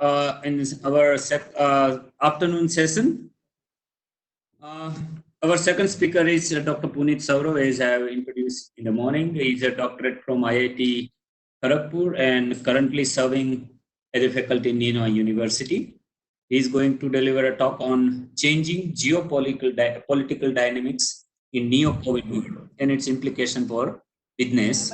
in our afternoon session. Our second speaker is Dr. Puneet Saurav, as I have introduced in the morning. He is a doctorate from IIT Kharagpur and currently serving as a faculty in Nina University. He is going to deliver a talk on changing geopolitical dynamics in neo-COVID world and its implication for business.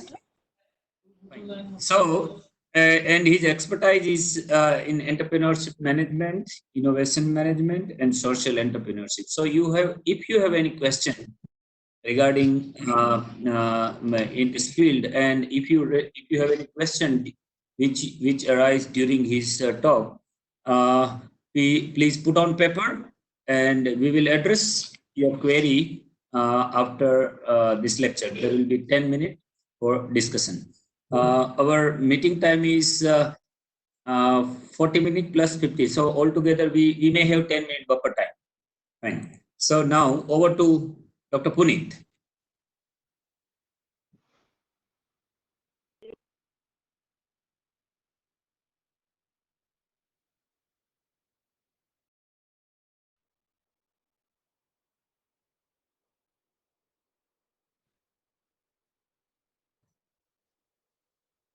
So, and his expertise is in entrepreneurship management, innovation management, and social entrepreneurship. So, if you have any question regarding in this field, and if you have any question which arise during his talk, please put on paper, and we will address your query after this lecture. There will be 10 minutes for discussion. Our meeting time is 40 minutes plus 50. So altogether, we may have 10 minutes buffer time. Fine. So now over to Dr. Puneet.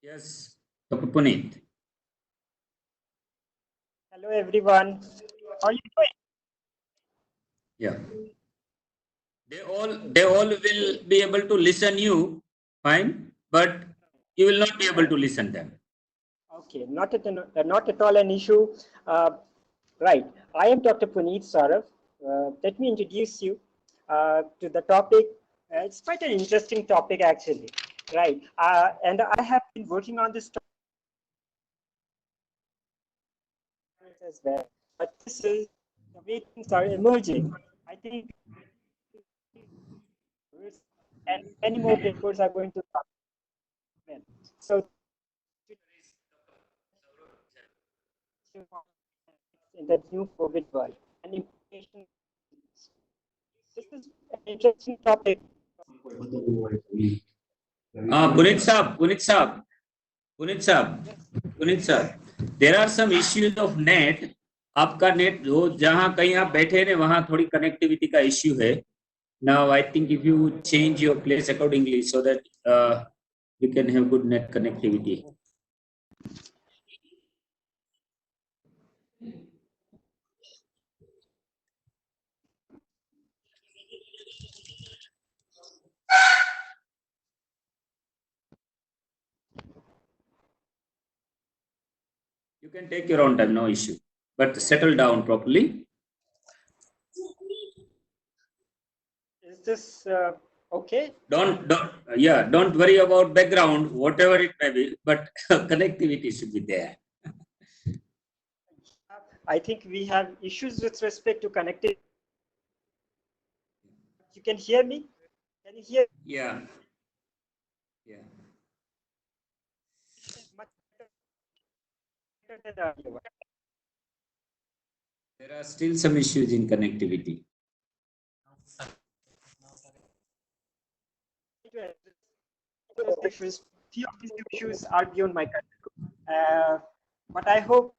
Yes, Dr. Puneet. Hello, everyone. How are you doing? Yeah. They all will be able to listen you, fine, but you will not be able to listen them. Okay, not at all an issue. Right. I am Dr. Puneet Saurav. Let me introduce you to the topic. It's quite an interesting topic, actually. Right. And I have been working on this topic as well. But this is the way things are emerging. I think, and many more papers are going to come. So, in the new COVID world, and implications. This is an interesting topic. Puneet sir, there are some issues of net. आपका net जो जहाँ कहीं आप बैठे हैं वहाँ थोड़ी connectivity का इश्यू है. Now I think if you change your place accordingly so that you can have good net connectivity. You can take your own time, no issue, but settle down properly. Is this okay? Don't worry about background, whatever it may be, but connectivity should be there. I think we have issues with respect to connectivity. You can hear me? Can you hear? Yeah. Yeah. Much better than earlier. There are still some issues in connectivity. Few of these issues are beyond my control, but I hope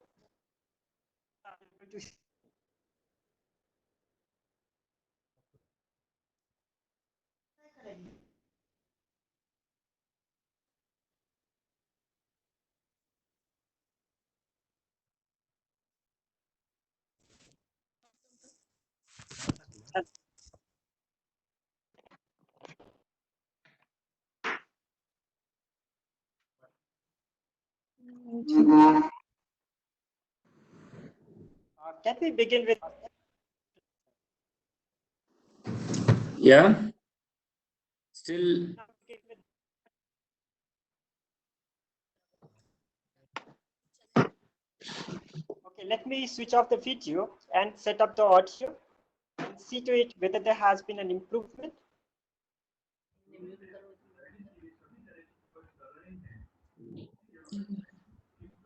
can we begin with? Yeah. Still. Okay, let me switch off the video and set up the audio and see to it whether there has been an improvement.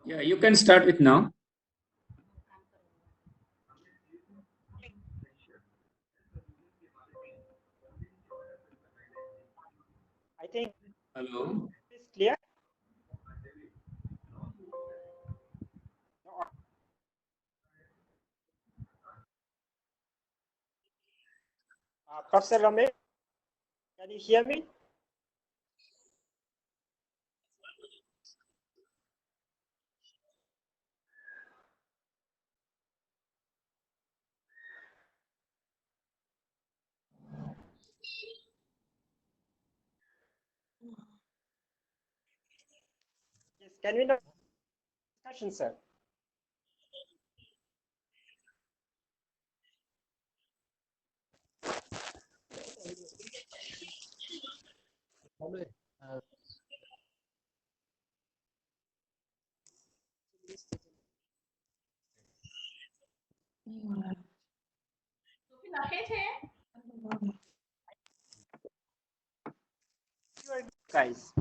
Yeah, you can start with now. I think. Hello. Is clear? Professor Ramesh, can you hear me? Yes, can we know discussion, sir? You are guys.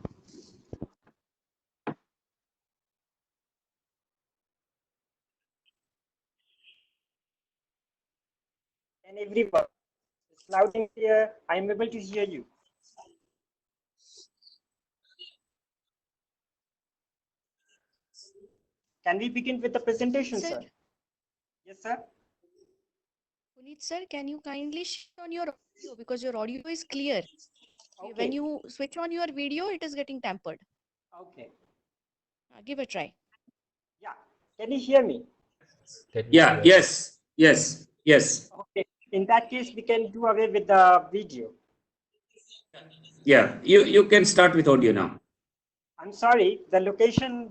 And everyone, it's loud and clear. I'm able to hear you. Can we begin with the presentation, Sir. sir? Yes, sir. Puneet sir, can you kindly switch on your audio because your audio is clear. Okay. When you switch on your video, it is getting tampered. Okay. Give a try. Yeah. Can you hear me? Yeah, yes, yes, yes. Okay. In that case, we can do away with the video. Yeah, you can start with audio now. I'm sorry, the location,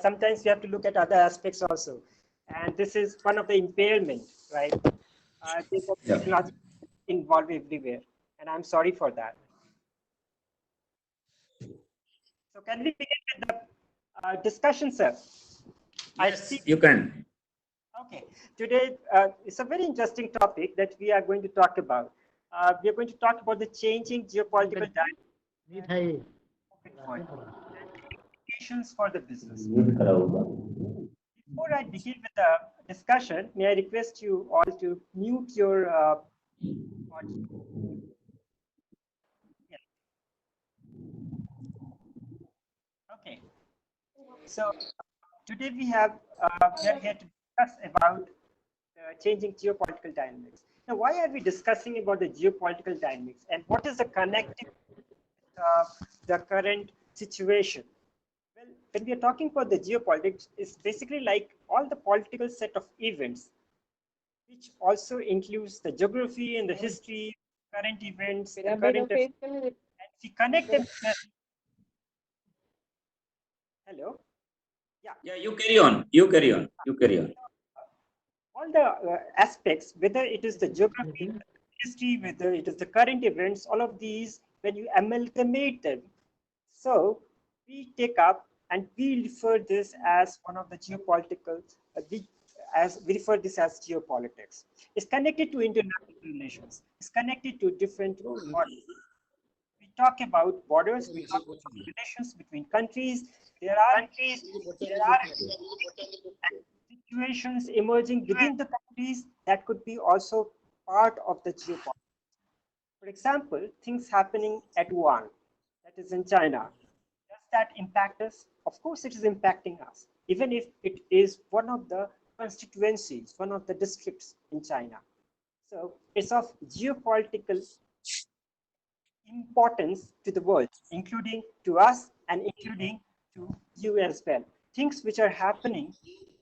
sometimes you have to look at other aspects also. And this is one of the impairment, right? There's a Yeah. technology involved everywhere. And I'm sorry for that. So can we begin with the discussion, sir? I see. Yes, you can. Okay. Today, it's a very interesting topic that we are going to talk about. We are going to talk about the changing geopolitical dynamics and implications for the business. Before I begin with the discussion, may I request you all to mute your audio? Yeah. Okay. So today we are here to discuss about changing geopolitical dynamics. Now, why are we discussing about the geopolitical dynamics, and what is the connecting the current situation? Well, when we are talking about the geopolitics, it's basically like all the political set of events, which also includes the geography and the history, current events, the current affairs, and we connect them. Hello. Yeah. Yeah, you carry on. You carry on. You carry on. All the aspects, whether it is the geography, history, whether it is the current events, all of these, when you amalgamate them, so we take up and we refer this as one of the geopolitical, as we refer this as geopolitics. It's connected to international relations. It's connected to different borders. We talk about borders. We talk about relations between countries. There are situations emerging within the countries that could be also part of the geopolitics. For example, things happening at Wuhan, that is in China. Does that impact us? Of course, it is impacting us, even if it is one of the constituencies, one of the districts in China. So it's of geopolitical importance to the world, including to us and including to you as well. Things which are happening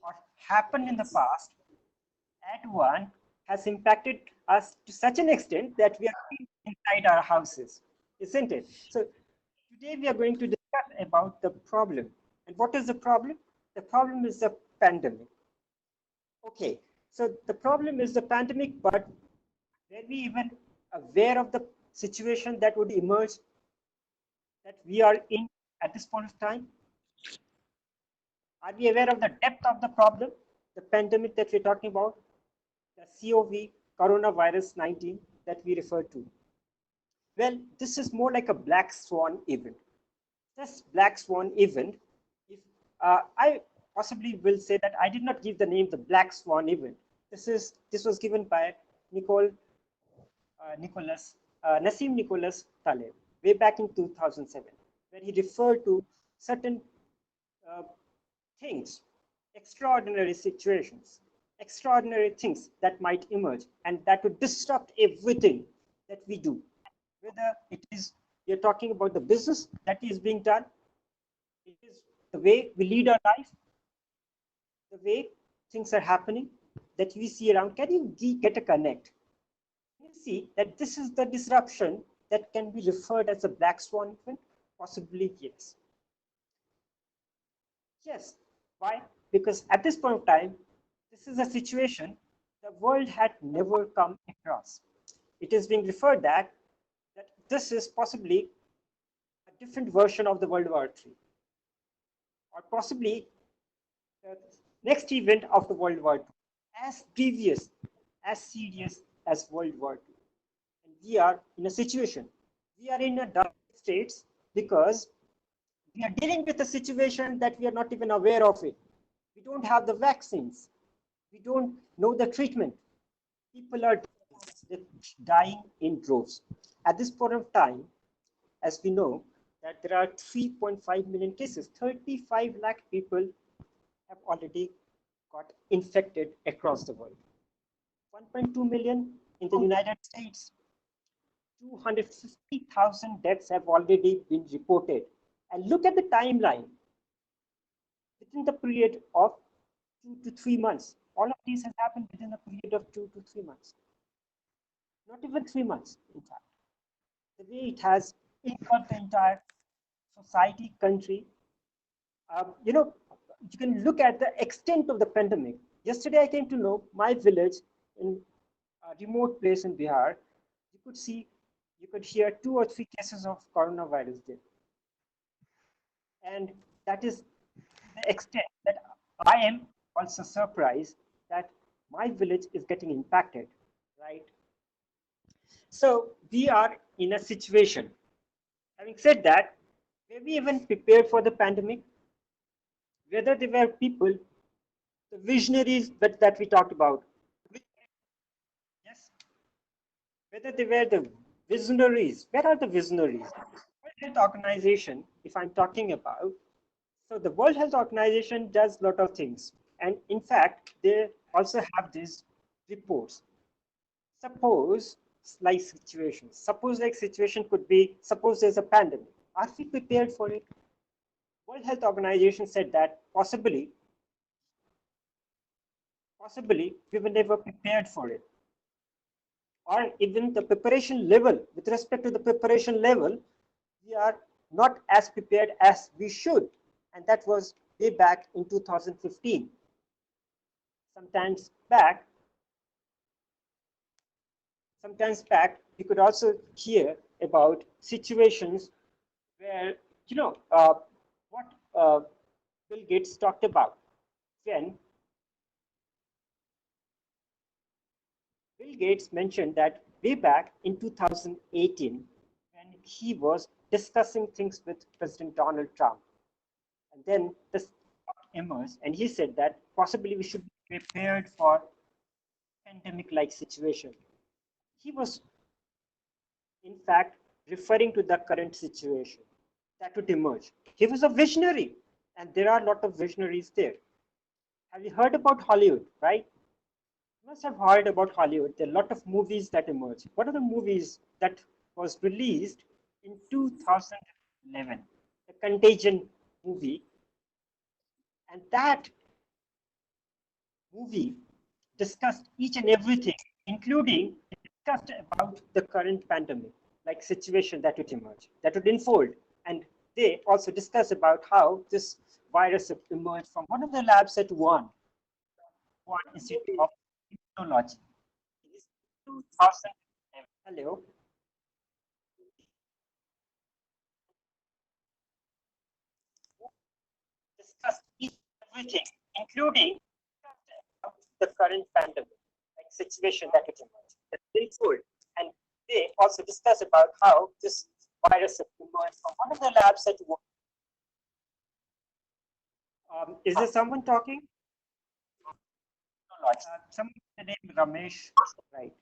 or happened in the past at one has impacted us to such an extent that we are inside our houses, isn't it? So today we are going to discuss about the problem. And what is the problem? The problem is the pandemic. Okay, so the problem is the pandemic, but were we even aware of the situation that would emerge that we are in at this point of time? Are we aware of the depth of the problem, the pandemic that we're talking about, the COVID, coronavirus 19 that we refer to? Well, this is more like a black swan event. This black swan event, if I possibly will say that I did not give the name the black swan event. This was given by Nassim Nicholas Taleb way back in 2007, where he referred to certain uh, things, extraordinary situations, extraordinary things that might emerge and that would disrupt everything that we do, whether it is we are talking about the business that is being done, it is the way we lead our life, the way things are happening that we see around. Can you get a connect? You see that this is the disruption that can be referred as a black swan event? Possibly yes. Yes. Why? Because at this point of time, this is a situation the world had never come across. It is being referred that this is possibly a different version of the World War III, or possibly the next event of the World War II, as previous, as serious as World War II. And we are in a situation, we are in a dark states because we are dealing with a situation that we are not even aware of it. We don't have the vaccines. We don't know the treatment. People are dying in droves. At this point of time, as we know, that there are 3.5 million cases, 35 lakh people have already got infected across the world. 1.2 million in the United States. 250,000 deaths have already been reported. And look at the timeline. Within the period of 2 to 3 months, all of these has happened within a period of 2 to 3 months. Not even 3 months, in fact. The way it has engulfed the entire society, country. You can look at the extent of the pandemic. Yesterday, I came to know my village in a remote place in Bihar. You could hear 2 or 3 cases of coronavirus there. And that is the extent that I am also surprised that my village is getting impacted, right? So we are in a situation. Having said that, were we even prepared for the pandemic? Whether there were people, the visionaries that we talked about, yes, whether they were the visionaries, where are the visionaries? World Health Organization, if I'm talking about, so the World Health Organization does a lot of things. And in fact, they also have these reports. Suppose like situation could be, suppose there's a pandemic. Are we prepared for it? World Health Organization said that possibly we were never prepared for it. Or even the preparation level, with respect to the preparation level, we are not as prepared as we should. And that was way back in 2015. Sometimes back, we could also hear about situations where, what Bill Gates talked about when Bill Gates mentioned that way back in 2018, when he was discussing things with President Donald Trump. And then this emerged, and he said that possibly we should be prepared for pandemic-like situation. He was, in fact, referring to the current situation that would emerge. He was a visionary, and there are a lot of visionaries there. Have you heard about Hollywood, right? You must have heard about Hollywood. There are a lot of movies that emerge. What are the movies that was released in 2011? The Contagion movie. And that movie discussed each and everything, including discussed about the current pandemic, like situation that would emerge, that would unfold. And they also discuss about how this virus emerged from one of the labs at one Institute of Immunology. It is 2000. Hello. Discussed everything, including the current pandemic, like situation that it emerged, that unfold. And they also discuss about how this virus emerged from one of the labs at one. Is there someone talking? Someone with the name Ramesh, right?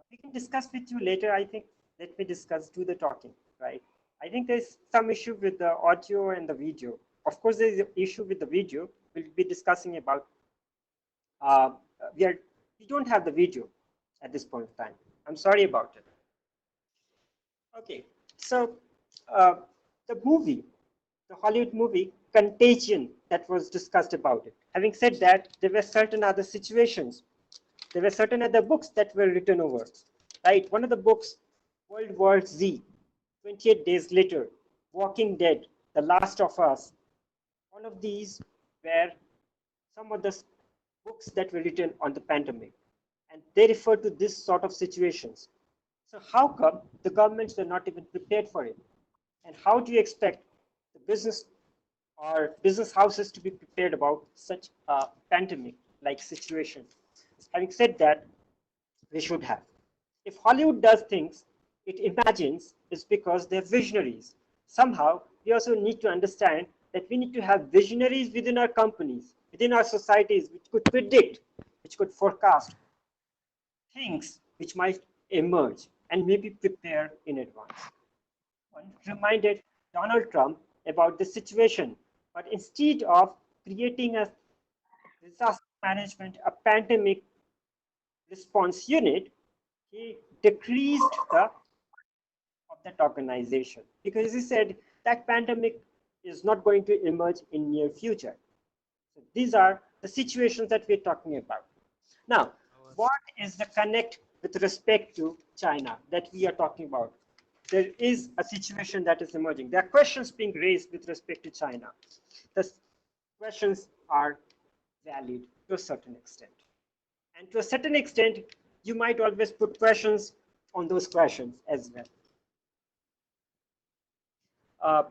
We can discuss with you later. I think let me do the talking, right? I think there's some issue with the audio and the video. Of course, there's an issue with the video. We'll be discussing about. We don't have the video at this point of time. I'm sorry about it. Okay, so the movie, the Hollywood movie Contagion, that was discussed about it. Having said that, there were certain other situations. There were certain other books that were written over. Right, one of the books, World War Z, 28 Days Later, Walking Dead, The Last of Us. All of these were some of the books that were written on the pandemic, and they refer to this sort of situations. So how come the governments were not even prepared for it? And how do you expect the business or business houses to be prepared about such a pandemic-like situation? Having said that, we should have. If Hollywood does things it imagines, it's because they're visionaries. Somehow, we also need to understand that we need to have visionaries within our companies, within our societies, which could predict, which could forecast things which might emerge and maybe prepare in advance. One reminded Donald Trump about the situation, but instead of creating a disaster management, a pandemic response unit, he decreased the of that organization because he said that pandemic is not going to emerge in near future. So these are the situations that we're talking about. Now, what is the connect with respect to China that we are talking about? There is a situation that is emerging. There are questions being raised with respect to China. The questions are valid to a certain extent. And to a certain extent, you might always put questions on those questions as well. Uh,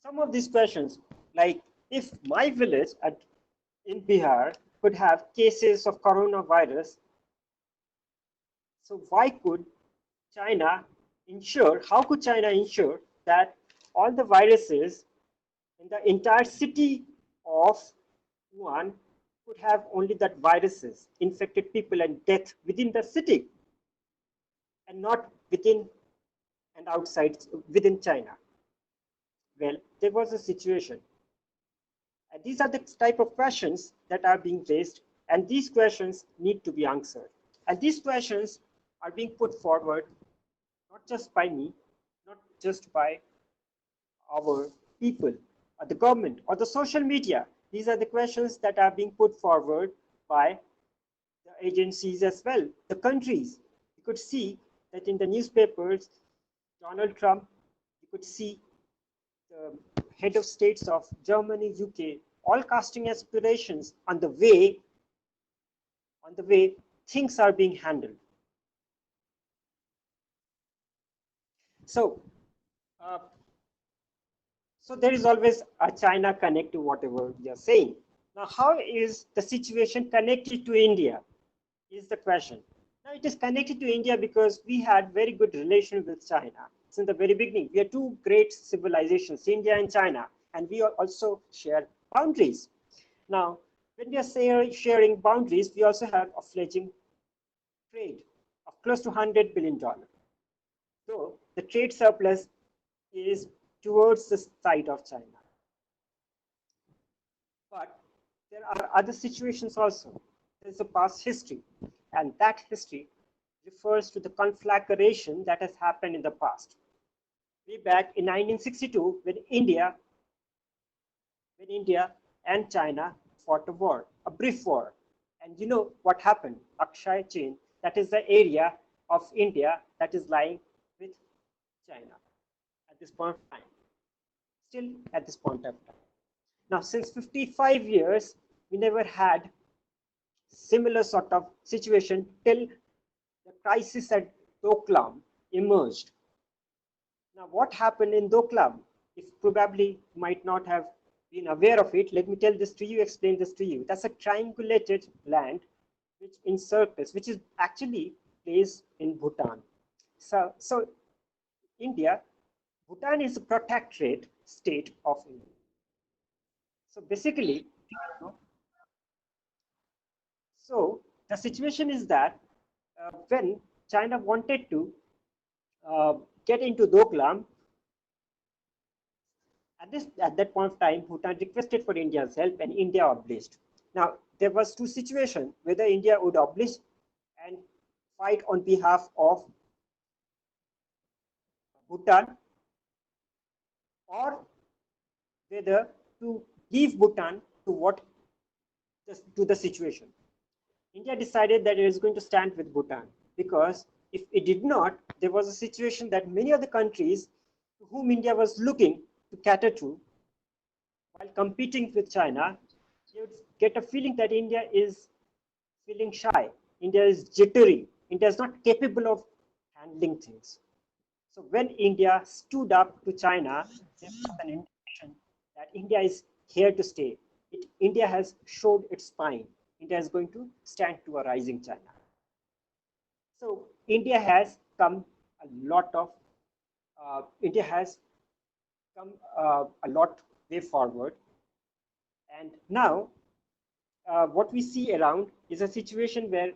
some of these questions, like if my village in Bihar could have cases of coronavirus, so why could China ensure, how could China ensure that all the viruses in the entire city of Wuhan could have only that viruses, infected people and death within the city and not within and outside within China? Well, there was a situation. And these are the type of questions that are being raised, and these questions need to be answered. And these questions are being put forward not just by me, not just by our people, or the government, or the social media. These are the questions that are being put forward by the agencies as well, the countries. You could see that in the newspapers, Donald Trump, you could see the head of states of Germany, UK, all casting aspirations on the way things are being handled. So, uh, so there is always a China connect to whatever we are saying. Now, how is the situation connected to India? Is the question. Now, it is connected to India because we had very good relation with China since the very beginning. We are two great civilizations, India and China, and we also share boundaries. Now, when we are sharing boundaries, we also have a fledgling trade of close to $100 billion. So the trade surplus is towards the side of China. But there are other situations also. There's a past history, and that history refers to the conflagration that has happened in the past. Way back in 1962, when India and China fought a war, a brief war. And you know what happened? Akshay chain, that is the area of India that is lying with China at this point of time. Still at this point of time. Now, since 55 years, we never had similar sort of situation till the crisis at Doklam emerged. Now, what happened in Doklam? If probably might not have been aware of it, let me tell this to you, explain this to you. That's a triangulated land which encircles, which is actually placed in Bhutan. So India, Bhutan is a protectorate state of India. So basically, so the situation is that when China wanted to get into Doklam, at that point of time, Bhutan requested for India's help, and India obliged. Now there was two situations: whether India would oblige and fight on behalf of Bhutan, or whether to leave Bhutan to what to the situation. India decided that it is going to stand with Bhutan because if it did not, there was a situation that many other countries to whom India was looking to cater to while competing with China, you would get a feeling that India is feeling shy. India is jittery. India is not capable of handling things. So when India stood up to China, there was an indication that India is here to stay. India has showed its spine. India is going to stand to a rising China. So India has come a lot of India has come a lot way forward, and now what we see around is a situation where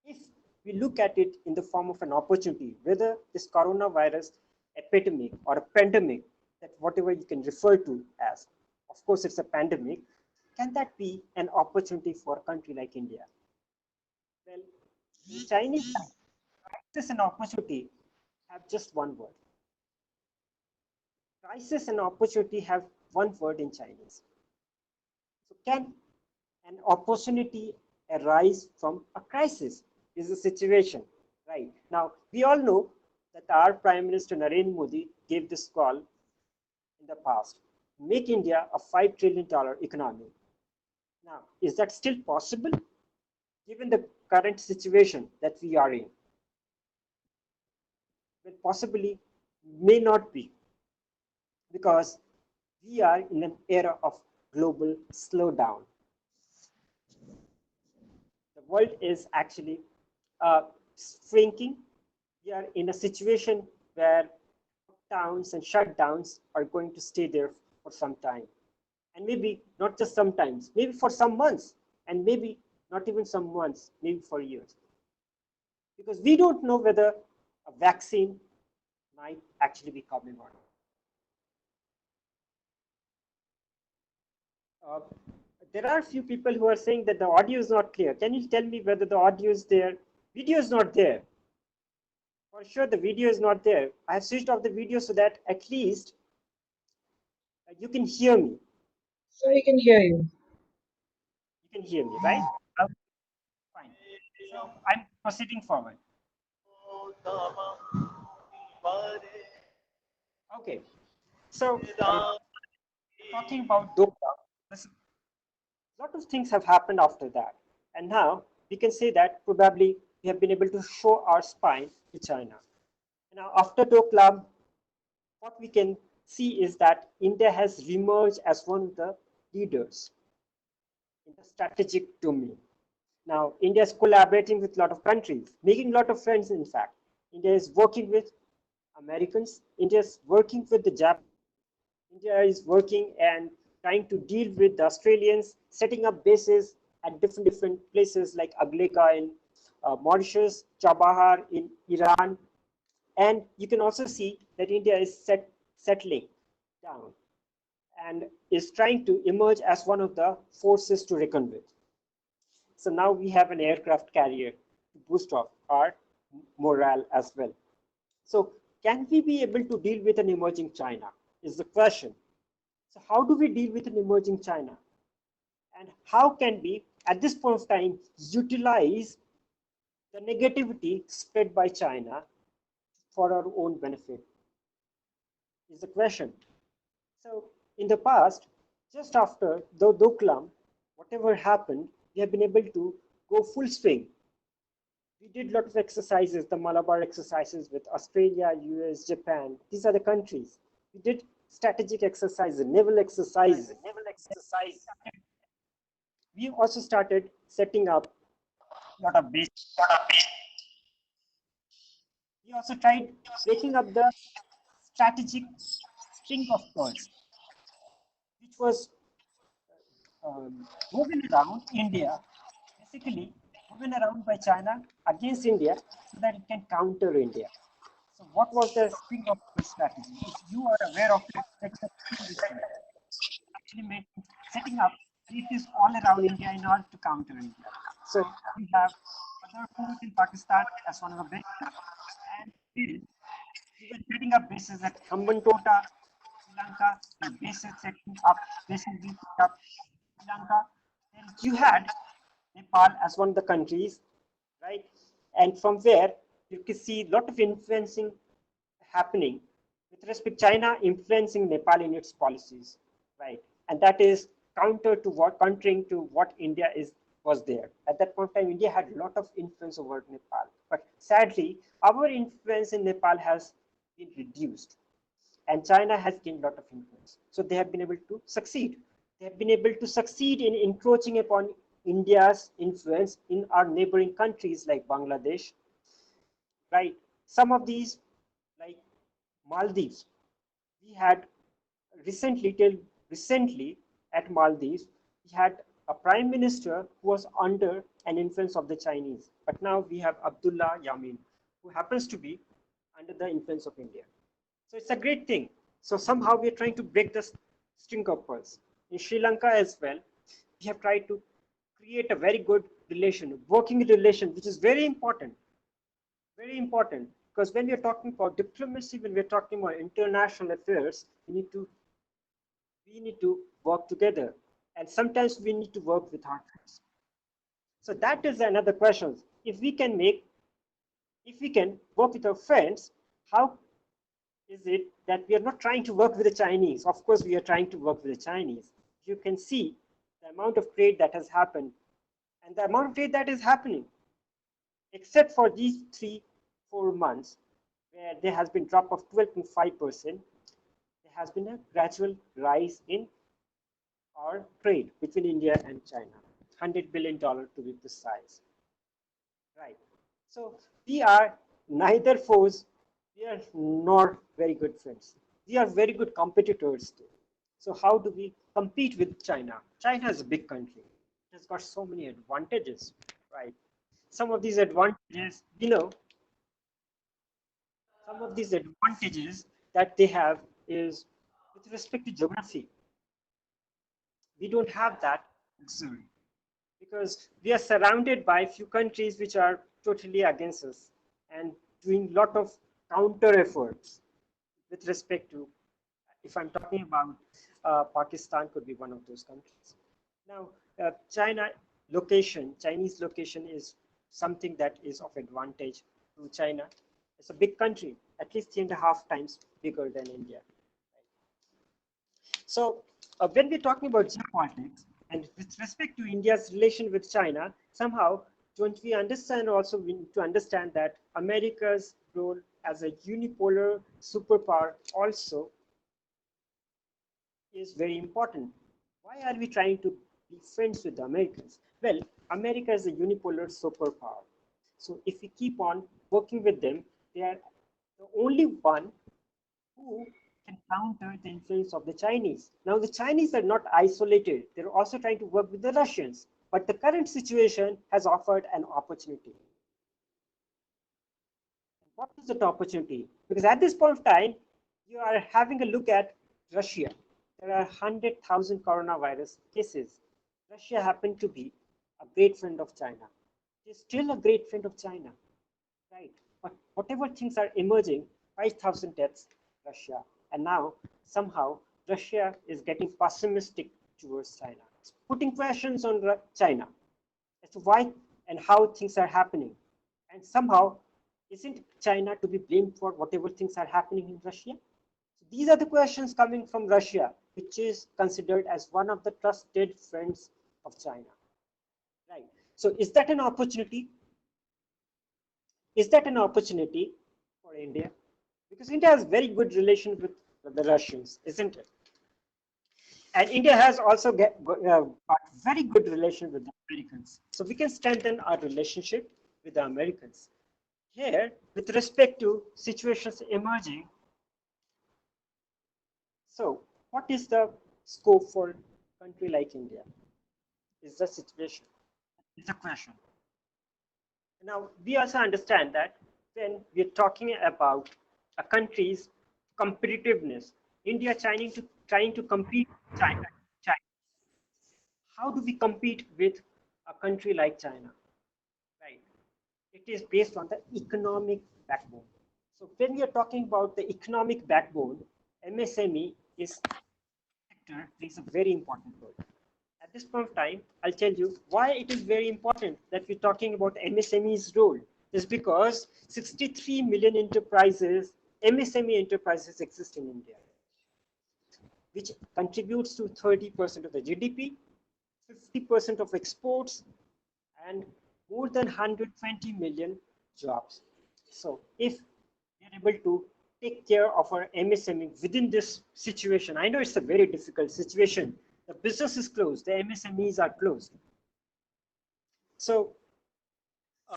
if we look at it in the form of an opportunity, whether this coronavirus epidemic or a pandemic, that whatever you can refer to as, of course it's a pandemic, can that be an opportunity for a country like India? Well, in Chinese, crisis and opportunity have just one word. Crisis and opportunity have one word in Chinese. So can an opportunity arise from a crisis? Is the situation, right? Now, we all know that our Prime Minister Narendra Modi gave this call in the past, make India a $5 trillion economy. Now, is that still possible given the current situation that we are in? Well, possibly may not be, because we are in an era of global slowdown. The world is actually shrinking. We are in a situation where lockdowns and shutdowns are going to stay there for some time. And maybe not just sometimes, maybe for some months, and maybe not even some months, maybe for years. Because we don't know whether a vaccine might actually be coming on. There are a few people who are saying that the audio is not clear. Can you tell me whether the audio is there? Video is not there. For sure, the video is not there. I have switched off the video so that at least you can hear me. So we can hear you. You can hear me, right? Fine. So I'm proceeding forward. Okay. So talking about Dokla, a lot of things have happened after that. And now we can say that probably we have been able to show our spine to China. Now after Doklam, what we can see is that India has emerged as one of the leaders in the strategic domain. Now, India is collaborating with a lot of countries, making a lot of friends, in fact. India is working with Americans. India is working with the Japanese. India is working and trying to deal with the Australians, setting up bases at different places like Agleka in Mauritius, Chabahar in Iran. And you can also see that India is settling down and is trying to emerge as one of the forces to reckon with. So now we have an aircraft carrier to boost up our morale as well. So can we be able to deal with an emerging China is the question. So how do we deal with an emerging China? And how can we, at this point of time, utilize the negativity spread by China for our own benefit? Is the question. So in the past, just after the Doklam, whatever happened, we have been able to go full swing. We did a lot of exercises, the Malabar exercises with Australia, US, Japan. These are the countries. We did strategic exercises, naval exercises. We also started setting up a lot of bases. We also tried breaking up the strategic string of pearls, which was woven around India, basically woven around by China against India so that it can counter India. So what was the string of pearls strategy? If you are aware of it, let's explain this to you. Actually meant setting up treaties all around India in order to counter India. So we have other in Pakistan as one of the big, and We were setting up bases at Hambantota, Sri Lanka, and bases setting up bases we put up Sri Lanka. Then you had Nepal as one of the countries, right? And from where you can see a lot of influencing happening with respect China influencing Nepal in its policies, right? And that is countering to what India was there. At that point in time, India had a lot of influence over Nepal. But sadly, our influence in Nepal has been reduced. And China has gained a lot of influence. So they have been able to succeed. They have been able to succeed in encroaching upon India's influence in our neighboring countries like Bangladesh, right? Some of these, like Maldives, we had recently at Maldives, we had a prime minister who was under an influence of the Chinese. But now we have Abdullah Yamin, who happens to be under the influence of India. So it's a great thing. So somehow we are trying to break the string of pearls. In Sri Lanka as well, we have tried to create a very good relation, working relation, which is very important. Very important. Because when we are talking about diplomacy, when we are talking about international affairs, we need to work together. And sometimes we need to work with our friends. So that is another question. If we can work with our friends, how is it that we are not trying to work with the Chinese? Of course, we are trying to work with the Chinese. You can see the amount of trade that has happened and the amount of trade that is happening, except for these 3-4 months, where there has been drop of 12.5%, there has been a gradual rise in our trade between India and China, $100 billion to be precise. Right. So we are neither foes, we are not very good friends. We are very good competitors too. So how do we compete with China? China is a big country. It has got so many advantages, right? Some of these advantages, some of these advantages that they have is with respect to geography. We don't have that luxury because we are surrounded by a few countries which are totally against us and doing a lot of counter efforts with respect to, if I'm talking about Pakistan could be one of those countries. Now, Chinese location is something that is of advantage to China. It's a big country, at least 3.5 times bigger than India. So when we're talking about geopolitics, and with respect to India's relation with China, somehow don't we understand also we need to understand that America's role as a unipolar superpower also is very important. Why are we trying to be friends with the Americans? Well, America is a unipolar superpower. So if we keep on working with them, they are the only one who can counter the influence of the Chinese. Now, the Chinese are not isolated. They're also trying to work with the Russians. But the current situation has offered an opportunity. What is that opportunity? Because at this point of time, you are having a look at Russia. There are 100,000 coronavirus cases. Russia happened to be a great friend of China. It is still a great friend of China, right? But whatever things are emerging, 5,000 deaths, Russia. And now, somehow, Russia is getting pessimistic towards China. It's putting questions on China as to why and how things are happening. And somehow, isn't China to be blamed for whatever things are happening in Russia? So these are the questions coming from Russia, which is considered as one of the trusted friends of China. Right. So is that an opportunity? Is that an opportunity for India? Because India has very good relation with the Russians, isn't it? And India has also got very good relation with the Americans. So we can strengthen our relationship with the Americans. Here, with respect to situations emerging, so what is the scope for a country like India? Is the situation? It's a question. Now, we also understand that when we're talking about a country's competitiveness, India trying to compete with China. How do we compete with a country like China? Right. It is based on the economic backbone. So when we are talking about the economic backbone, MSME is sector plays a very important role. At this point of time, I'll tell you why it is very important that we're talking about MSME's role. Is because 63 million enterprises, MSME enterprises exist in India, which contributes to 30% of the GDP, 50% of exports, and more than 120 million jobs. So if we're able to take care of our MSME within this situation, I know it's a very difficult situation. The business is closed, the MSMEs are closed. So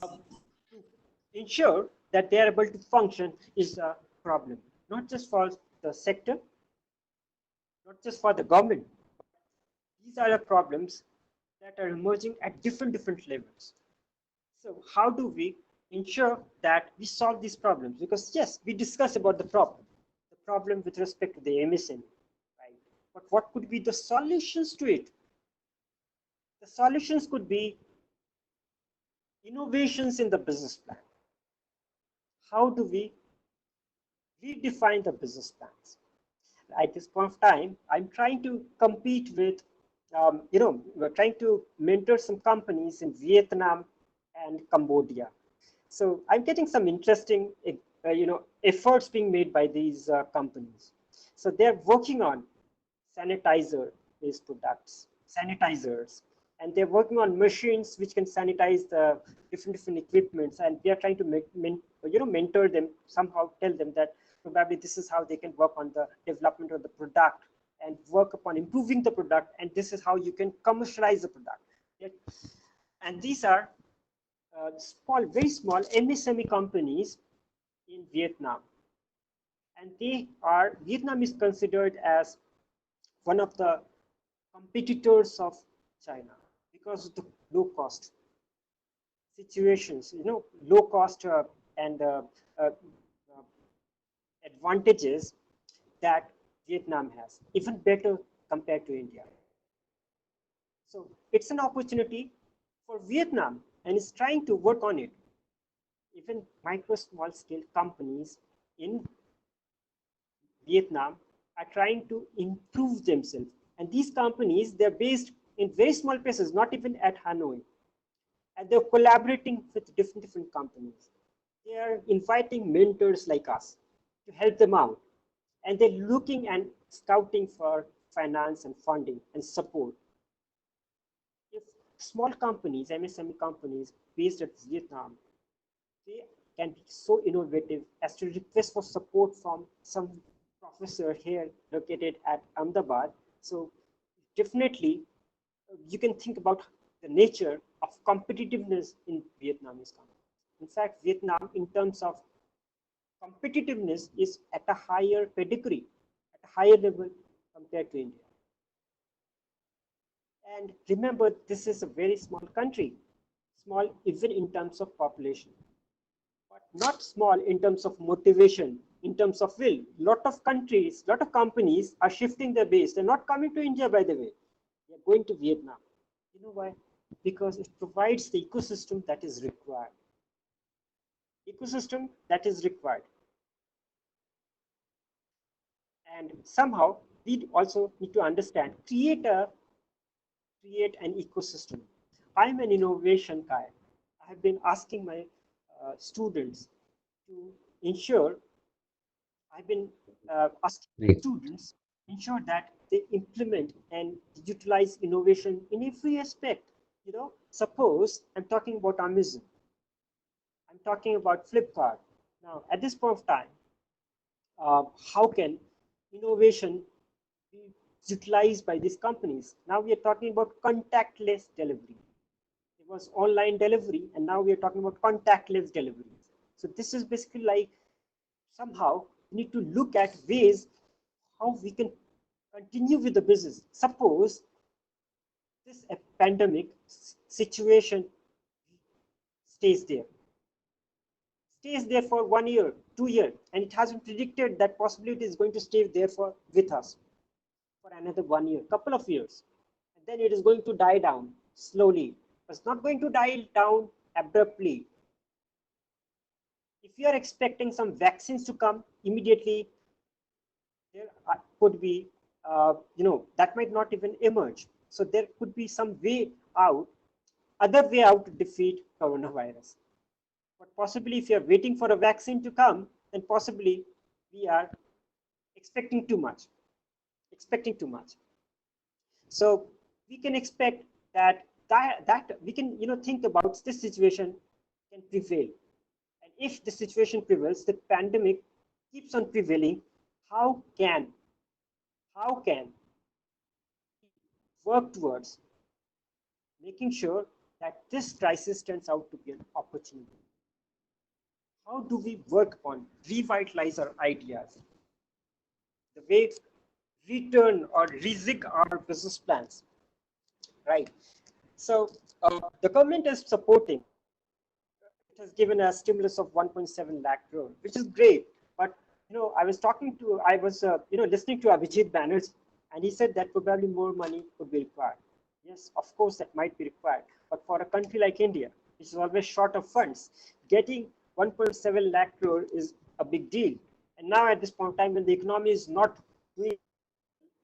to ensure that they are able to function is a problem, not just for the sector, not just for the government. These are the problems that are emerging at different levels. So how do we ensure that we solve these problems? Because yes, we discuss about the problem with respect to the MSME, right? But what could be the solutions to it? The solutions could be innovations in the business plan. How do we redefine the business plans? At this point of time, I'm trying to compete with, we're trying to mentor some companies in Vietnam and Cambodia. So I'm getting some interesting, efforts being made by these companies. So they're working on sanitizer-based products, sanitizers, and they're working on machines which can sanitize the different equipments. And we are trying to mentor them, somehow tell them that probably this is how they can work on the development of the product and work upon improving the product. And this is how you can commercialize the product. And these are very small MSME companies in Vietnam. And Vietnam is considered as one of the competitors of China because of the low cost situations, low cost and advantages that Vietnam has, even better compared to India. So it's an opportunity for Vietnam and is trying to work on it. Even micro small scale companies in Vietnam are trying to improve themselves. And these companies, they're based in very small places, not even at Hanoi. And they're collaborating with different companies. They are inviting mentors like us to help them out. And they're looking and scouting for finance and funding and support. If small companies, MSME companies based at Vietnam, they can be so innovative as to request for support from some professor here located at Ahmedabad. So definitely you can think about the nature of competitiveness in Vietnamese companies. In fact, Vietnam in terms of competitiveness is at a higher pedigree, at a higher level compared to India. And remember, this is a very small country, small even in terms of population, but not small in terms of motivation, in terms of will. Lot of countries, lot of companies are shifting their base. They're not coming to India, by the way. They're going to Vietnam. You know why? Because it provides the ecosystem that is required. Ecosystem that is required. And somehow we also need to understand, create an ecosystem. I'm an innovation guy. I have been asking my students to ensure, I've been asking students ensure that they implement and utilize innovation in every aspect. Suppose I'm talking about Amazon. I'm talking about Flipkart. Now, at this point of time, how can innovation be utilized by these companies? Now we are talking about contactless delivery. It was online delivery, and now we are talking about contactless delivery. So this is basically like somehow we need to look at ways how we can continue with the business. Suppose this pandemic situation stays for 1 year, 2 years, and it has been predicted that possibly it is going to stay there with us for another 1 year, couple of years, and then it is going to die down slowly. It's not going to die down abruptly. If you are expecting some vaccines to come immediately, there could be, that might not even emerge. So there could be some way out, other way out to defeat coronavirus. But possibly if you're waiting for a vaccine to come, then possibly we are expecting too much, So we can expect that we can, think about this situation can prevail. And if the situation prevails, the pandemic keeps on prevailing, how can work towards making sure that this crisis turns out to be an opportunity? How do we work on revitalize our ideas, the way return or rejig our business plans, right? So the government is supporting. It has given a stimulus of 1.7 lakh crore, which is great. But I was listening to Abhijit Banerjee, and he said that probably more money could be required. Yes, of course, that might be required. But for a country like India, which is always short of funds, getting 1.7 lakh crore is a big deal. And now at this point in time, when the economy is not doing,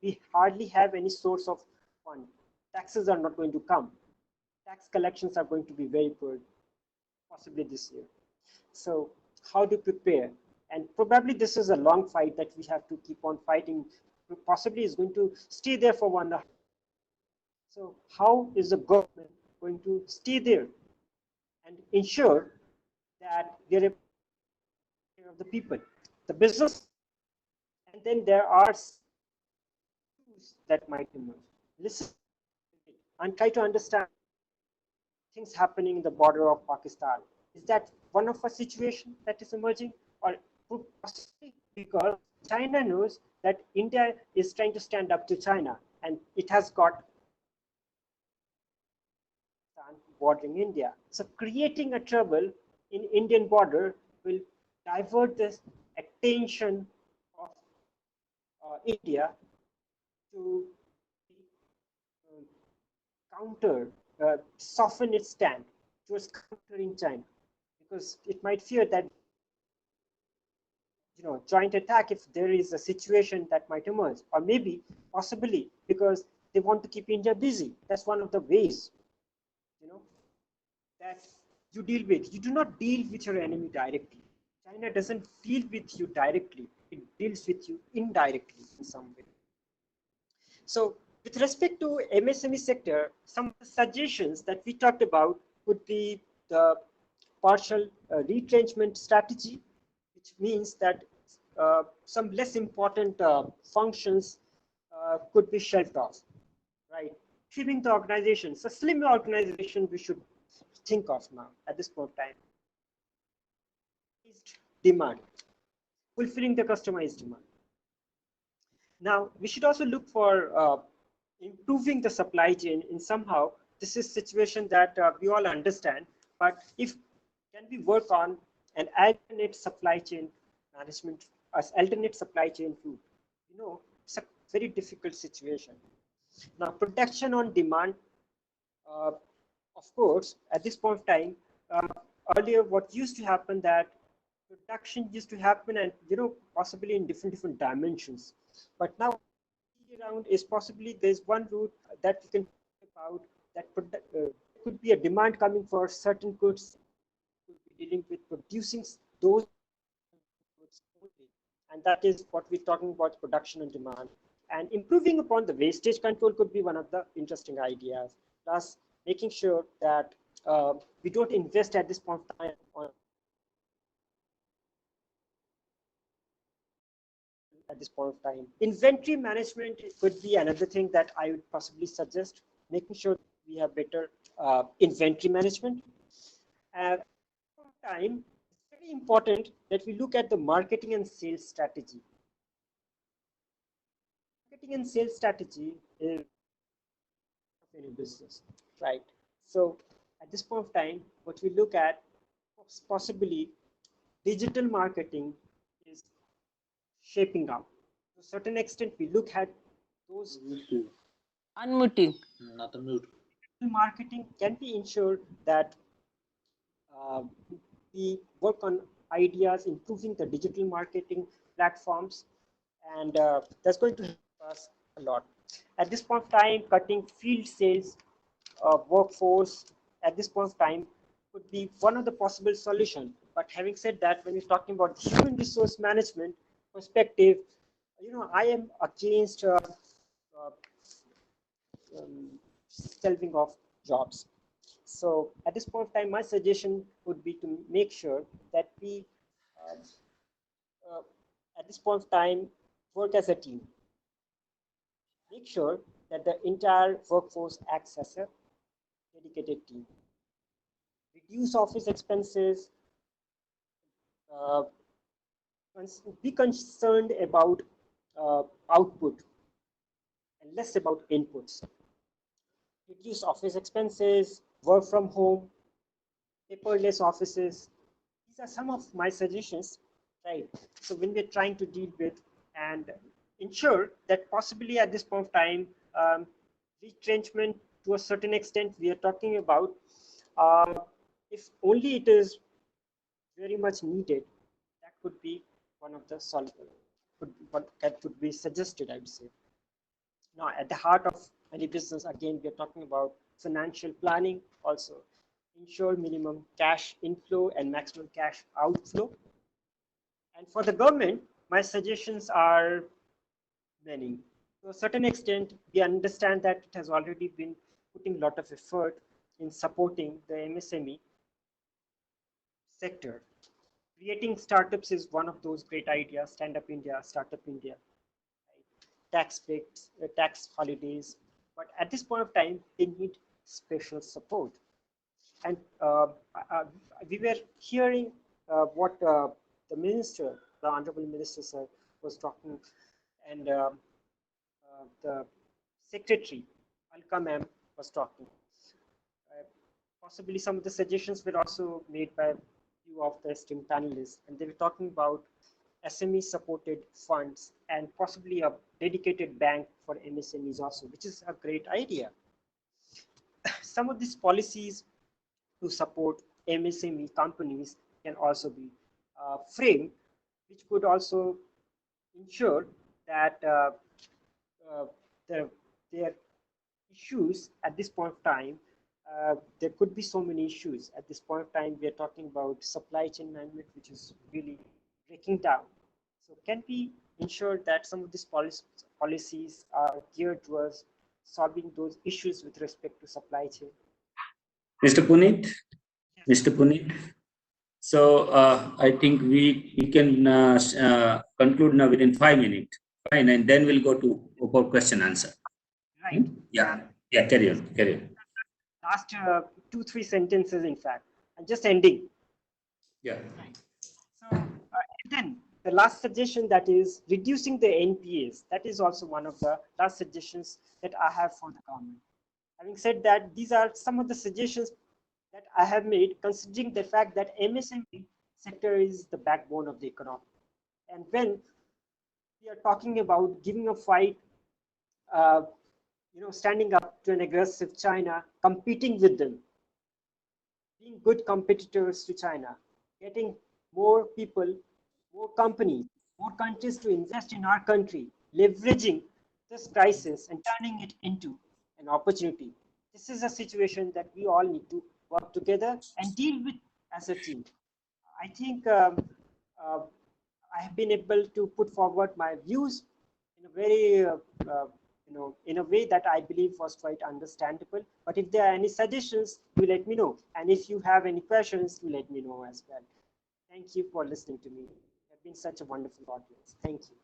we hardly have any source of fund. Taxes are not going to come. Tax collections are going to be very poor, possibly this year. So how to prepare? And probably this is a long fight that we have to keep on fighting. Possibly is going to stay there for 1.5 years. So how is the government going to stay there and ensure that they're able to take care of the people, the business, and then there are issues that might emerge. Listen and try to understand things happening in the border of Pakistan. Is that one of a situation that is emerging, or possibly because China knows that India is trying to stand up to China, and it has got bordering India. So creating a trouble in Indian border will divert this attention of India to soften its stand towards countering China, because it might fear that joint attack if there is a situation that might emerge, or maybe possibly because they want to keep India busy. That's one of the ways that you deal with. You do not deal with your enemy directly. China doesn't deal with you directly, it deals with you indirectly in some way. So with respect to MSME sector, some of the suggestions that we talked about would be the partial retrenchment strategy, which means that some less important functions could be shelved off, right? Trimming the organization. So slim organization we should think of now at this point in time. Demand, fulfilling the customized demand. Now we should also look for improving the supply chain in somehow. This is situation that we all understand, but if can we work on an alternate supply chain management, as alternate supply chain route? It's a very difficult situation. Now production on demand, of course, at this point of time, earlier what used to happen that production used to happen and possibly in different dimensions, but now around is possibly there's one route that we can talk about that could be a demand coming for certain goods, could be dealing with producing those goods only, and that is what we're talking about, production and demand. And improving upon the wastage control could be one of the interesting ideas, plus making sure that we don't invest at this point of time on at this point of time. Inventory management could be another thing that I would possibly suggest, making sure we have better inventory management. At the same time, it's very important that we look at the marketing and sales strategy. Marketing and sales strategy is any business, right? So at this point of time, what we look at possibly digital marketing is shaping up. To a certain extent, we look at those Unmuting. marketing can be ensured that we work on ideas, improving the digital marketing platforms, and that's going to help us a lot. At this point of time, cutting field sales workforce at this point of time could be one of the possible solutions. But having said that, when you're talking about human resource management perspective, I am against shelving of jobs. So at this point of time, my suggestion would be to make sure that we, uh, uh, at this point of time, work as a team. Make sure that the entire workforce acts as a dedicated team. Reduce office expenses, uh, be concerned about output and less about inputs. Reduce office expenses, work from home, paperless offices. These are some of my suggestions, right? So when we're trying to deal with and ensure that possibly at this point of time, retrenchment to a certain extent we are talking about, uh, if only it is very much needed, that could be one of the what that could be suggested, I would say. Now, at the heart of any business, again, we're talking about financial planning, also ensure minimum cash inflow and maximum cash outflow. And for the government, my suggestions are many. To a certain extent, we understand that it has already been putting a lot of effort in supporting the MSME sector. Creating startups is one of those great ideas. Stand Up India, Startup India, right? Tax breaks, tax holidays. But at this point of time, they need special support. And we were hearing what the minister, the Honorable Minister, sir, was talking, and the secretary, Alka ma'am, was talking. Uh, Possibly some of the suggestions were also made by a few of the esteemed panelists, and they were talking about SME supported funds and possibly a dedicated bank for MSMEs also, which is a great idea. Some of these policies to support MSME companies can also be framed, which could also ensure that uh, their issues at this point of time, there could be so many issues. At this point of time, we are talking about supply chain management, which is really breaking down. So can we ensure that some of these policies are geared towards solving those issues with respect to supply chain? Mr. Puneet, Mr. Puneet. So I think we can conclude now within 5 minutes. Fine, and then we'll go to for question answer. Right. Yeah. Yeah. Carry on. Carry on. Last 2-3 sentences, in fact. I'm just ending. Yeah. So then the last suggestion, that is reducing the NPAs. That is also one of the last suggestions that I have for the government. Having said that, these are some of the suggestions that I have made, considering the fact that MSME sector is the backbone of the economy. And when we are talking about giving a fight, uh, standing up to an aggressive China, competing with them, being good competitors to China, getting more people, more companies, more countries to invest in our country, leveraging this crisis and turning it into an opportunity. This is a situation that we all need to work together and deal with as a team. I think uh, I have been able to put forward my views in a very in a way that I believe was quite understandable. But if there are any suggestions, do let me know. And if you have any questions, do let me know as well. Thank you for listening to me. You have been such a wonderful audience. Thank you.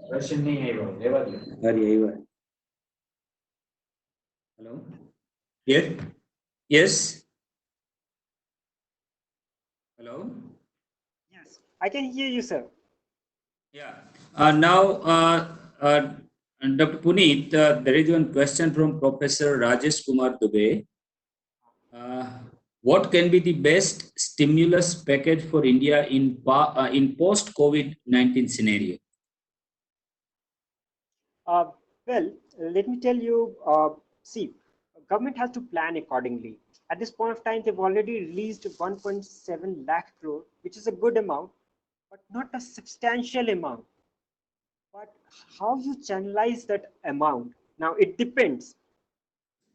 Question नहीं है वो लेवा दिया अरे यही है hello yes yes hello Yes, I can hear you, sir. Yeah. Now, Dr. Puneet, there is one question from Professor Rajesh Kumar Dubey. Uh, what can be the best stimulus package for India in post COVID-19 scenario? Uh, well, let me tell you, see, government has to plan accordingly. At this point of time, they've already released 1.7 lakh crore, which is a good amount, but not a substantial amount. But how you channelize that amount, now it depends.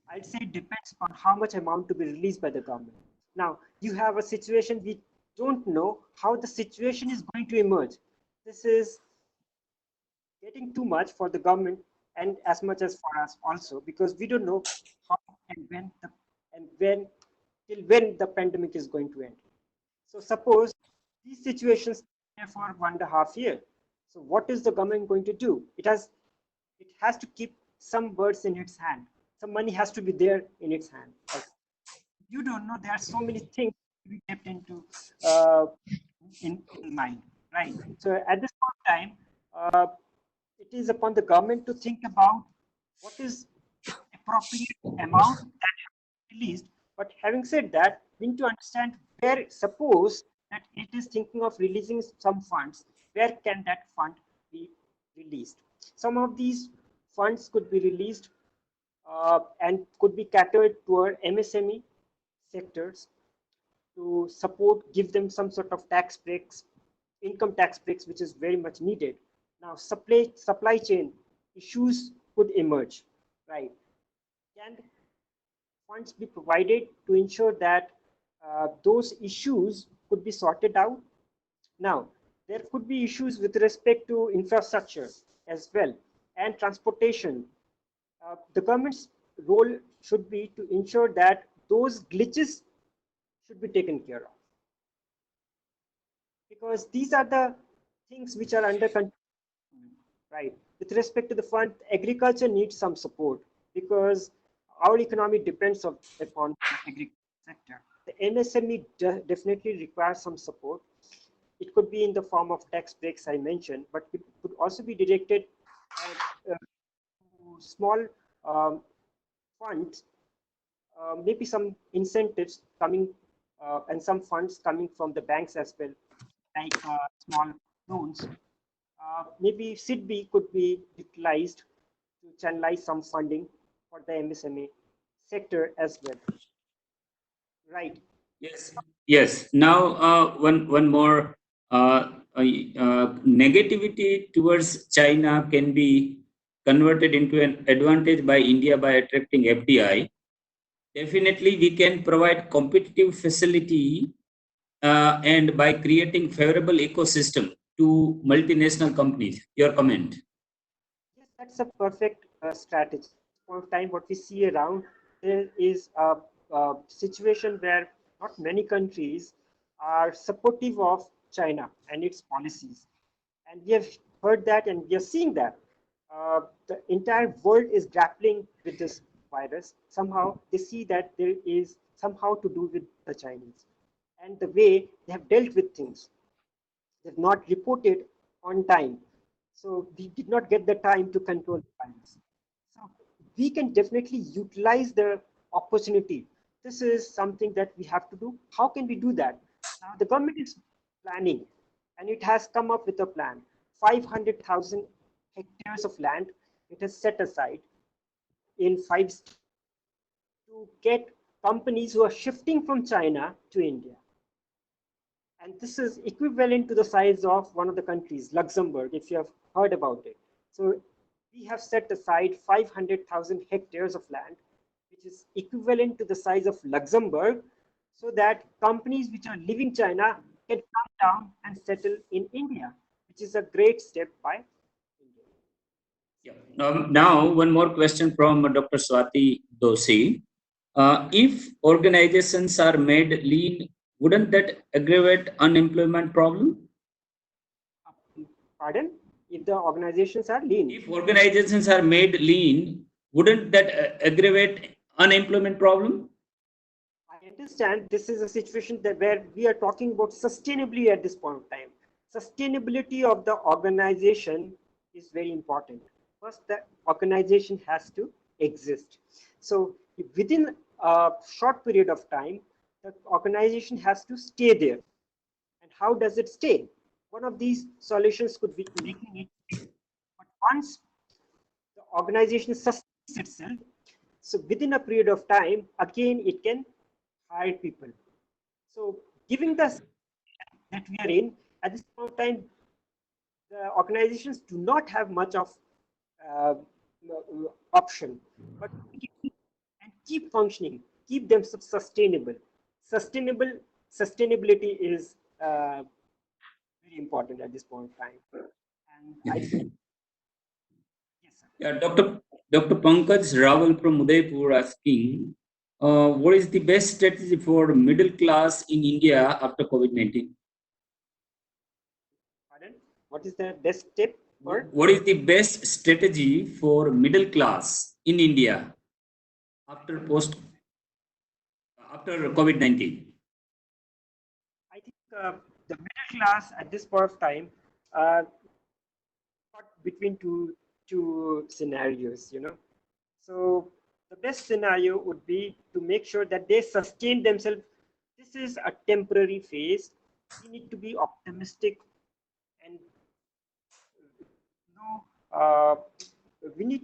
I'd say it depends on how much amount to be released by the government. Now, you have a situation we don't know how the situation is going to emerge. This is getting too much for the government and as much as for us also because we don't know how and when till when the pandemic is going to end. So suppose these situations are for 1.5 years. So what is the government going to do? It has to keep some birds in its hand. Some money has to be there in its hand. You don't know there are so many things to be kept into uh, in mind, right? So at this point of time, uh, it is upon the government to think about what is appropriate amount that has been released. But having said that, we need to understand where, suppose that it is thinking of releasing some funds, where can that fund be released? Some of these funds could be released and could be catered toward MSME sectors to support, give them some sort of tax breaks, income tax breaks, which is very much needed. Now, supply chain issues could emerge, right? Can funds be provided to ensure that those issues could be sorted out? Now, there could be issues with respect to infrastructure as well and transportation. The government's role should be to ensure that those glitches should be taken care of because these are the things which are under control, right? With respect to the fund, agriculture needs some support because our economy depends upon the agriculture sector. The MSME definitely requires some support. It could be in the form of tax breaks I mentioned, but it could also be directed at small um, funds, maybe some incentives coming and some funds coming from the banks as well, like small loans. Maybe SIDB could be utilized to channelize some funding for the MSME sector as well. Right. Yes. Yes. Now, one more negativity towards China can be converted into an advantage by India by attracting FDI. Definitely, we can provide competitive facility and by creating favorable ecosystem to multinational companies. Your comment? Yes, that's a perfect strategy. Point of time, what we see around, there is a situation where not many countries are supportive of China and its policies. And we have heard that and we are seeing that. The entire world is grappling with this virus. Somehow they see that there is somehow to do with the Chinese and the way they have dealt with things. They've not reported on time. So we did not get the time to control the virus. So we can definitely utilize the opportunity. This is something that we have to do. How can we do that? Now, the government is planning and it has come up with a plan. 500,000 hectares of land it has set aside in 5 states to get companies who are shifting from China to India. And this is equivalent to the size of one of the countries, Luxembourg, if you have heard about it. So we have set aside 500,000 hectares of land, which is equivalent to the size of Luxembourg, so that companies which are leaving China can come down and settle in India, which is a great step by India. Yeah. Now, one more question from Dr. Swati Doshi. If organizations are made lean, wouldn't that aggravate unemployment problem? Pardon? If the organizations are lean. If organizations are made lean, wouldn't that aggravate unemployment problem? I understand this is a situation that where we are talking about sustainably at this point of time. sustainability of the organization is very important. First, the organization has to exist. So within a short period of time, the organization has to stay there. And how does it stay? One of these solutions could be making it stay. But once the organization sustains itself, so within a period of time, again, it can hire people. So giving the that we are in, at this point of time, the organizations do not have much of uh, option, but and keep functioning, keep them sustainable. Sustainability is very important at this point of time. And I think, yes, sir. Yeah, Dr. Pankaj Rawal from Udaipur asking, what is the best strategy for middle class in India after COVID-19? Pardon? What is the best tip for? What is the best strategy for middle class in India after COVID-19? I think the middle class at this point of time uh, caught between two scenarios, you know. So the best scenario would be to make sure that they sustain themselves. This is a temporary phase. We need to be optimistic and no, we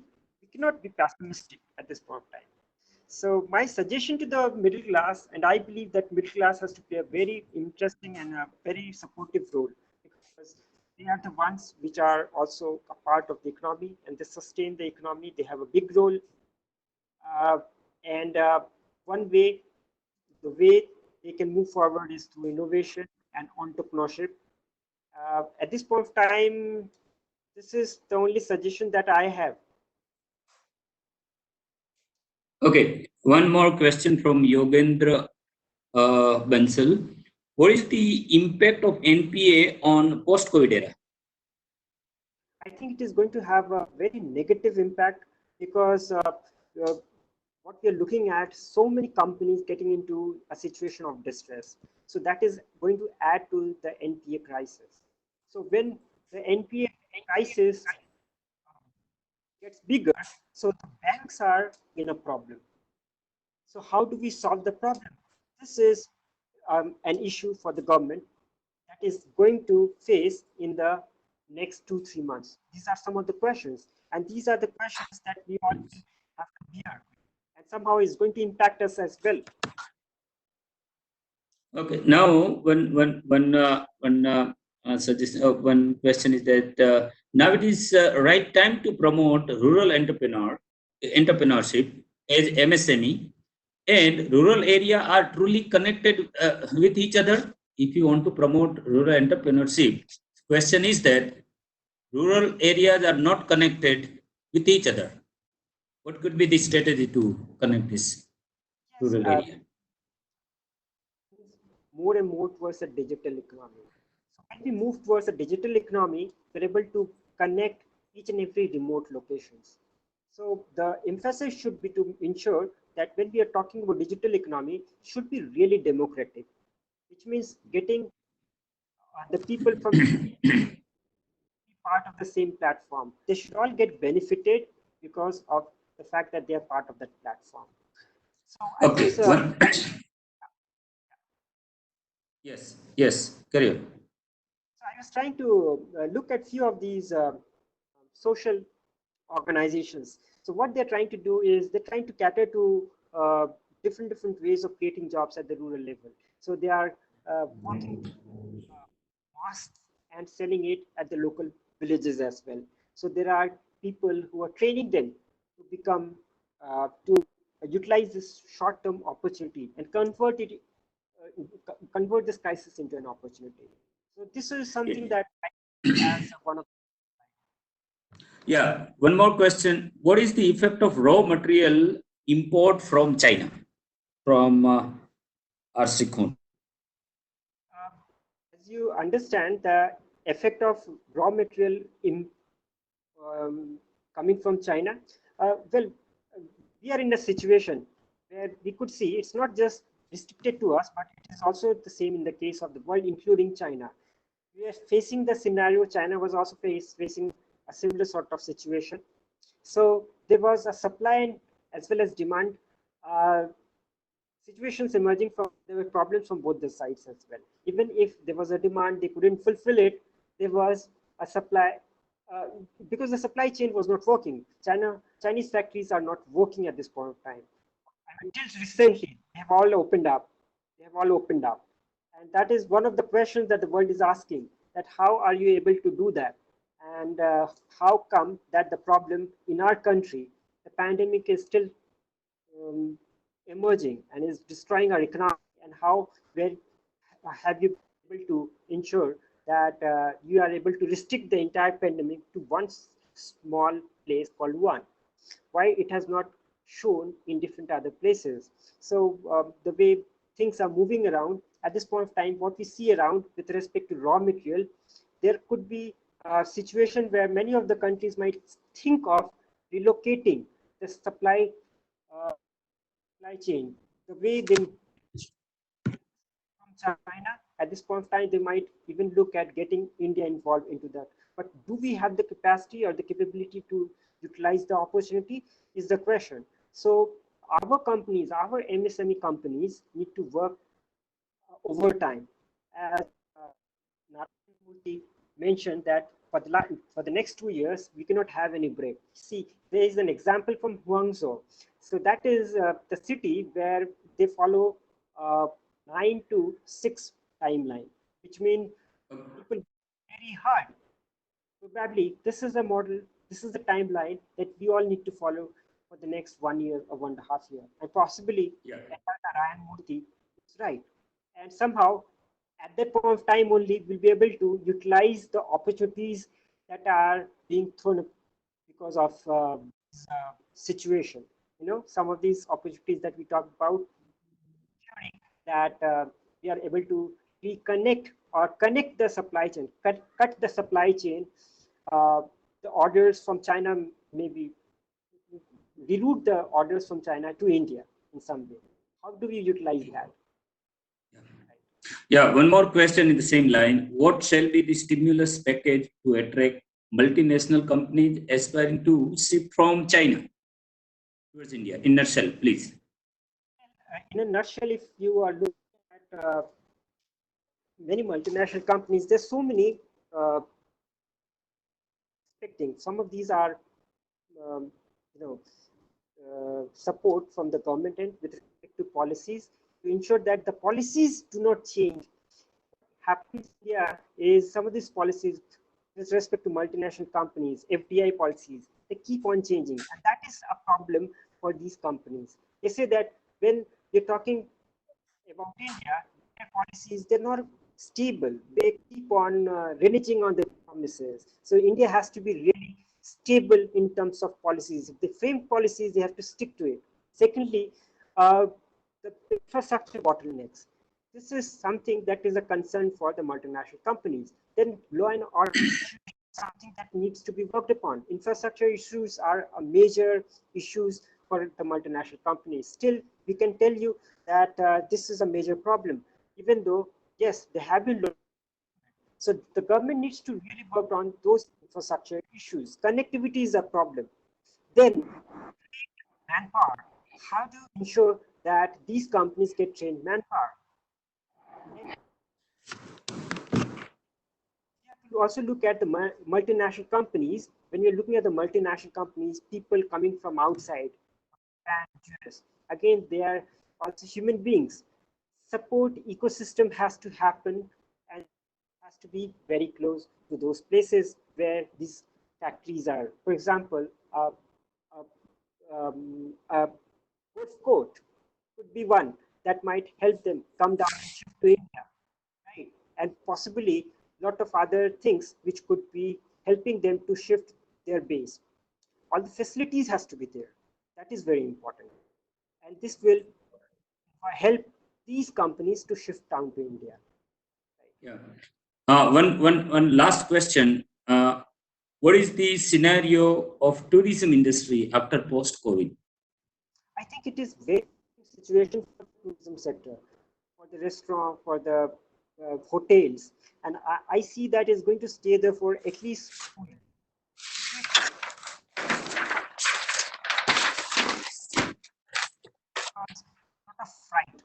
cannot be pessimistic at this point of time. So my suggestion to the middle class, and I believe that middle class has to play a very interesting and a very supportive role because they are the ones which are also a part of the economy and they sustain the economy. They have a big role. Uh, and one way, the way they can move forward is through innovation and entrepreneurship. At this point of time, this is the only suggestion that I have. Okay, one more question from Yogendra Bansal. What is the impact of NPA on post-COVID era? I think it is going to have a very negative impact because what we are looking at, so many companies getting into a situation of distress. So that is going to add to the NPA crisis. So when the NPA crisis gets bigger, so the banks are in a problem. So how do we solve the problem? This is an issue for the government that is going to face in the next 2-3 months. These are some of the questions, and these are the questions that we all have to bear, and somehow it's going to impact us as well. Okay, now one question is that now it is right time to promote rural entrepreneurship as MSME, and rural area are truly connected with each other. If you want to promote rural entrepreneurship, question is that rural areas are not connected with each other. What could be the strategy to connect this Yes, rural area? more and more towards a digital economy. So when we move towards a digital economy, we're able to connect each and every remote locations. So the emphasis should be to ensure that when we are talking about digital economy, should be really democratic, which means getting the people from part of the same platform. They should all get benefited because of the fact that they are part of that platform. So I Okay, think one. Yes, carry on. so I was trying to look at few of these social organizations. So what they're trying to do is they're trying to cater to different ways of creating jobs at the rural level. So they are working masks and selling it at the local villages as well. So there are people who are training them to become to utilize this short-term opportunity and convert this crisis into an opportunity. So this is something that I as one of Yeah, one more question. What is the effect of raw material import from China, from Arsikon? as you understand the effect of raw material in coming from China. Well, we are in a situation where we could see it's not just restricted to us, but it is also the same in the case of the world, including China. we are facing the scenario. China was also facing a similar sort of situation. So there was a supply as well as demand situations emerging from. There were problems from both the sides as well. Even if there was a demand, they couldn't fulfill it. There was a supply uh, because the supply chain was not working. Chinese factories are not working at this point of time. Until recently, they have all opened up. They have all opened up, and that is one of the questions that the world is asking: that how are you able to do that, and how come that the problem in our country, the pandemic, is still um, emerging and is destroying our economy, and how where have you been able to ensure that you are able to restrict the entire pandemic to one small place called Wuhan? Why it has not shown in different other places? So the way things are moving around at this point of time, what we see around with respect to raw material, there could be a situation where many of the countries might think of relocating the uh, supply chain. The way they from China at this point of time, they might even look at getting India involved into that. But do we have the capacity or the capability to utilize the opportunity is the question. So our companies, our MSME companies need to work overtime. As Narayana Murthy mentioned that for the next 2 years, we cannot have any break. See, there is an example from Huangzhou. So that is the city where they follow uh, 9 to 6 timeline, which means people very hard. Probably this is a model, this is the timeline that we all need to follow for the next 1 year or 1.5 years. And possibly, Yeah. Narayan Murthy is right. And somehow, at that point of time only, we'll be able to utilize the opportunities that are being thrown up because of this situation. You know, some of these opportunities that we talked about, that we are able to reconnect or connect the supply chain, cut the supply chain, uh, the orders from China, maybe reroute the orders from China to India in some way. How do we utilize that? Yeah, one more question in the same line. What shall be the stimulus package to attract multinational companies aspiring to ship from China towards India? In nutshell, please. In a nutshell, if you are looking at many multinational companies, there's so many expecting. Some of these are, um, you know, support from the government and with respect to policies to ensure that the policies do not change. Happens here is some of these policies with respect to multinational companies, FDI policies, they keep on changing. And that is a problem for these companies. They say that when you're talking about India, their policies, they're not stable. They keep on reneging on their promises. So India has to be really stable in terms of policies. If they frame policies, they have to stick to it. Secondly, the infrastructure bottlenecks. This is something that is a concern for the multinational companies. Then law and order is something that needs to be worked upon. Infrastructure issues are a major issues for the multinational companies. Still, we can tell you that this is a major problem, even though, yes, they have been looked. So the government needs to really work on those infrastructure issues. Connectivity is a problem. Then manpower. How do you ensure that these companies get trained manpower? You also look at the multinational companies. When you're looking at the multinational companies, people coming from outside, and US, again, they are also human beings. Support ecosystem has to happen and has to be very close to those places where these factories are. For example, a postcode could be one that might help them come down and shift to India, right? And possibly a lot of other things which could be helping them to shift their base. All the facilities has to be there. That is very important. And this will help these companies to shift down to India. Yeah. One last question. What is the scenario of tourism industry after post-COVID? I think it is very situation for the tourism sector, for the restaurant, for the hotels, and I see that is going to stay there for at least 2 years. Not a fright.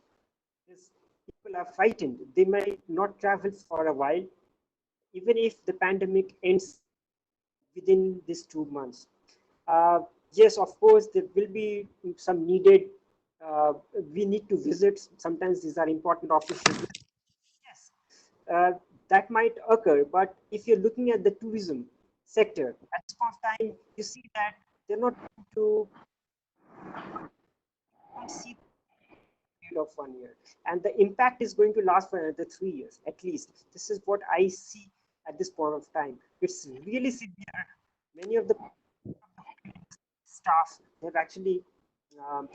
Because people are frightened. They might not travel for a while, even if the pandemic ends within these 2 months. Yes, of course, there will be some needed. We need to visit. Sometimes these are important officials. Yes, that might occur. But if you're looking at the tourism sector, at this point of time, you see that they're not going to see of 1 year, and the impact is going to last for another 3 years at least. This is what I see at this point of time. It's really severe. Many of the staff have actually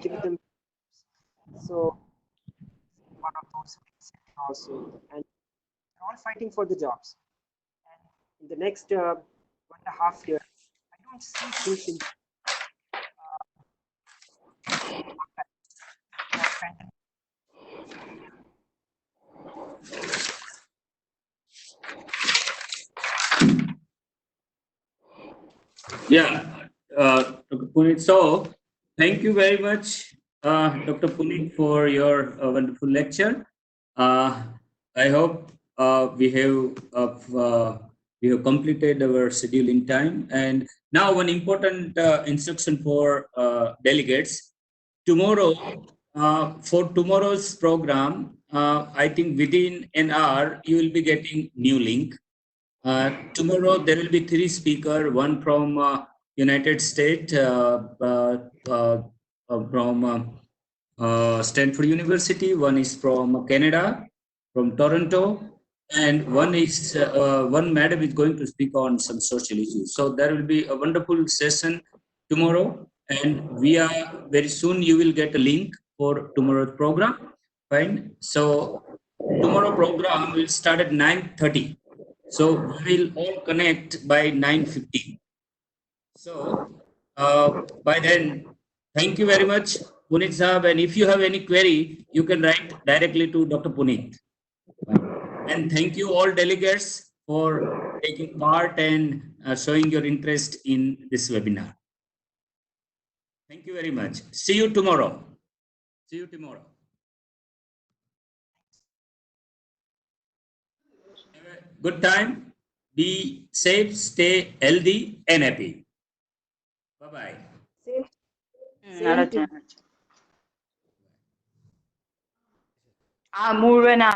given them, so one of those also, and they're all fighting for the jobs. And in the next 1.5 years, I don't see things in Yeah, Dr. Puneet. So, thank you very much, Dr. Puneet, for your wonderful lecture. I hope we have completed our schedule in time. And now, one important instruction for delegates. Tomorrow, for tomorrow's program, I think within an hour you will be getting new link. Tomorrow there will be 3 speakers, one from United States, from Stanford University, one is from Canada, from Toronto, and one madam is going to speak on some social issues. So there will be a wonderful session tomorrow, and we are very soon you will get a link for tomorrow's program. Fine. So tomorrow program will start at 9:30. So we will all connect by 9:50. So by then, thank you very much, Puneet Sahab. And if you have any query, you can write directly to Dr. Puneet. And thank you all delegates for taking part and showing your interest in this webinar. Thank you very much. See you tomorrow. See you tomorrow. Have a good time. Be safe, stay healthy and happy. Bye-bye. Murana.